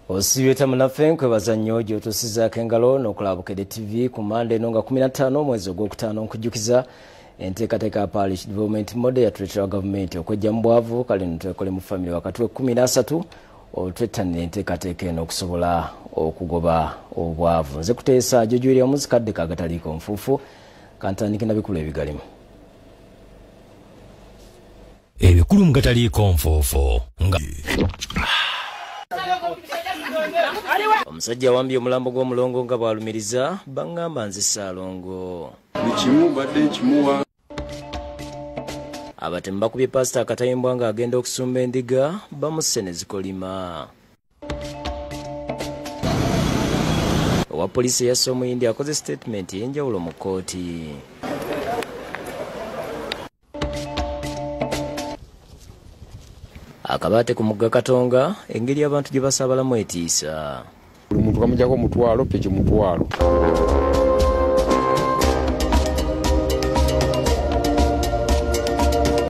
Osibye munaffe nkwebaza nnyo gy'otuusizaako engalo n'okulabukedde TV ku Monday nga 15 mwezi ogwokutaano nkujjukiza enteekateeka ya Parish Development Model ya Territorial Government okwejja mu bwavu kale nitwekole mu family wakati we 13 olwettanira enteekateeka eno okusobola okugoba obwavu. Nze kuteesa jojulira muzikadde kagataliiko nfuufu kantandike nabikulu ebigalimu. Ebikulu mugataliiko nfuufu nga omusajja awambye omulambo gw'omulongo nga bwalumiriza bangamba nze Ssaalongo. Ekimu badde nkimuwa. Abatemu bakubye Pastor Katayimbwa nga agenda okusumba endiga bamusse ne zikolima. Owa poliisi eyasse omuyindi akoze statement ey'enjawulo mu kkooti. Akabaate ku mugga Katonga engeri abantu gye basaabalamu etiisa. Buli muntu kamujjako omutwalo pe kimutwalo.